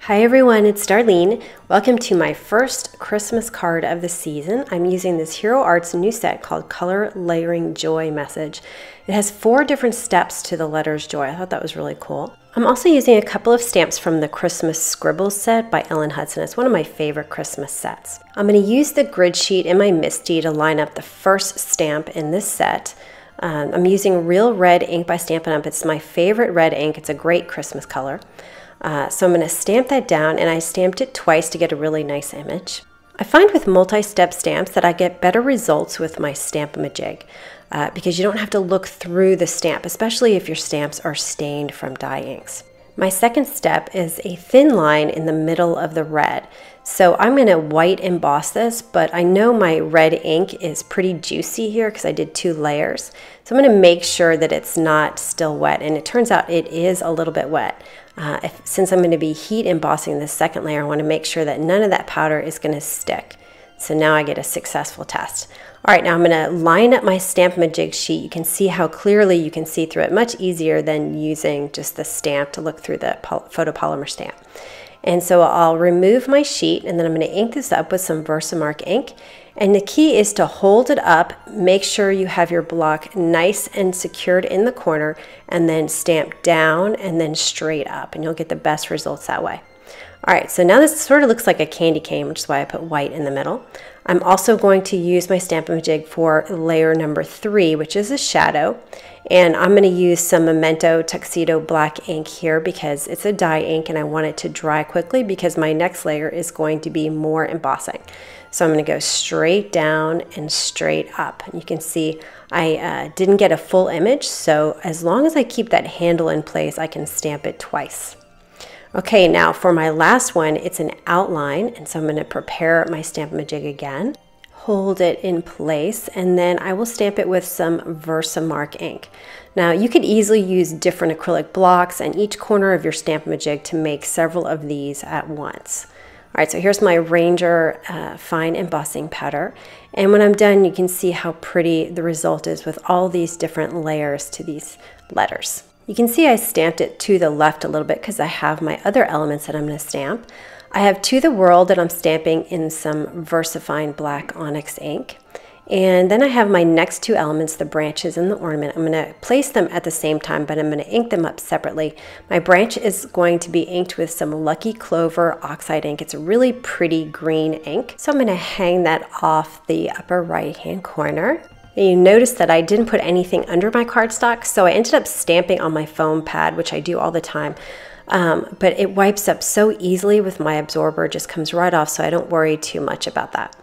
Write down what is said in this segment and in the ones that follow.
Hi everyone, it's Darlene. Welcome to my first Christmas card of the season. I'm using this Hero Arts new set called Color Layering Joy Message. It has 4 different steps to the letters joy. I thought that was really cool. I'm also using a couple of stamps from the Christmas Scribbles set by Ellen Hudson. It's one of my favorite Christmas sets. I'm going to use the grid sheet in my MISTI to line up the first stamp in this set. I'm using Real Red ink by Stampin' Up. It's my favorite red ink. It's a great Christmas color. So I'm going to stamp that down, and I stamped it twice to get a really nice image. I find with multi-step stamps that I get better results with my Stamp-A-Majig because you don't have to look through the stamp, especially if your stamps are stained from dye inks. My second step is a thin line in the middle of the red. So I'm going to white emboss this, but I know my red ink is pretty juicy here because I did 2 layers. So I'm going to make sure that it's not still wet, and it turns out it is a little bit wet. Since I'm going to be heat embossing this second layer, I want to make sure that none of that powder is going to stick. So now I get a successful test. All right, now I'm going to line up my Stamp-A-Majig sheet. You can see how clearly you can see through it, much easier than using just the stamp to look through the photopolymer stamp. And so I'll remove my sheet, and then I'm going to ink this up with some Versamark ink. And the key is to hold it up, make sure you have your block nice and secured in the corner, and then stamp down and then straight up, and you'll get the best results that way. All right, so now this sort of looks like a candy cane, which is why I put white in the middle. I'm also going to use my Stamp-A-Majig for layer number 3, which is a shadow. And I'm going to use some Memento Tuxedo black ink here because it's a dye ink and I want it to dry quickly because my next layer is going to be more embossing. So I'm going to go straight down and straight up. And you can see I didn't get a full image, so as long as I keep that handle in place, I can stamp it twice. Okay, now for my last one, it's an outline, and so I'm going to prepare my Stamp-A-Majig again, hold it in place, and then I will stamp it with some Versamark ink. Now you could easily use different acrylic blocks and each corner of your Stamp-A-Majig to make several of these at once. All right, so here's my Ranger fine embossing powder, and when I'm done you can see how pretty the result is with all these different layers to these letters. You can see I stamped it to the left a little bit because I have my other elements that I'm going to stamp. I have To the World that I'm stamping in some VersaFine black onyx ink. And then I have my next 2 elements, the branches and the ornament. I'm going to place them at the same time, but I'm going to ink them up separately. My branch is going to be inked with some Lucky Clover oxide ink. It's a really pretty green ink. So I'm going to hang that off the upper right-hand corner. And you notice that I didn't put anything under my cardstock, so I ended up stamping on my foam pad, which I do all the time. But it wipes up so easily with my absorber, just comes right off, so I don't worry too much about that.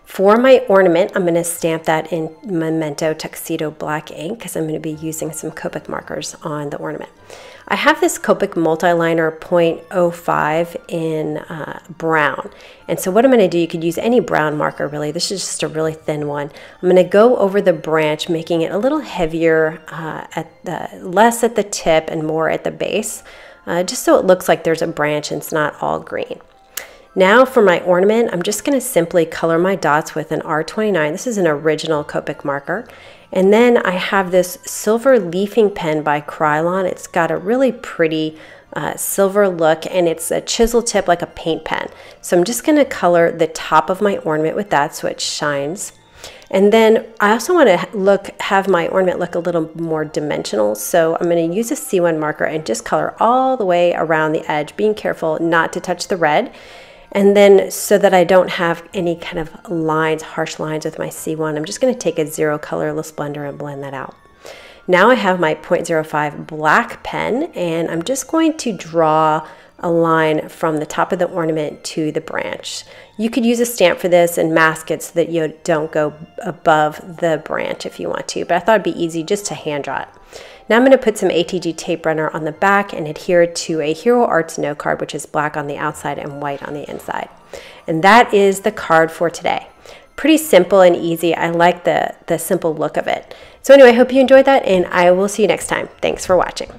For my ornament, I'm going to stamp that in Memento Tuxedo black ink because I'm going to be using some Copic markers on the ornament. I have this Copic Multiliner 0.05 in brown. And so what I'm going to do, you could use any brown marker really. This is just a really thin one. I'm going to go over the branch, making it a little heavier, less at the tip and more at the base, just so it looks like there's a branch and it's not all green. Now for my ornament, I'm just going to simply color my dots with an R29. This is an original Copic marker. And then I have this silver leafing pen by Krylon. It's got a really pretty silver look, and it's a chisel tip like a paint pen. So I'm just going to color the top of my ornament with that so it shines. And then I also want to have my ornament look a little more dimensional. So I'm going to use a C1 marker and just color all the way around the edge, being careful not to touch the red. And then so that I don't have any kind of lines, harsh lines with my C1, I'm just going to take a 0 colorless blender and blend that out. Now I have my 0.05 black pen, and I'm just going to draw a line from the top of the ornament to the branch. You could use a stamp for this and mask it so that you don't go above the branch if you want to, but I thought it'd be easy just to hand draw it. Now I'm going to put some ATG tape runner on the back and adhere it to a Hero Arts note card, which is black on the outside and white on the inside. And that is the card for today. Pretty simple and easy. I like the simple look of it. So anyway, I hope you enjoyed that, and I will see you next time. Thanks for watching.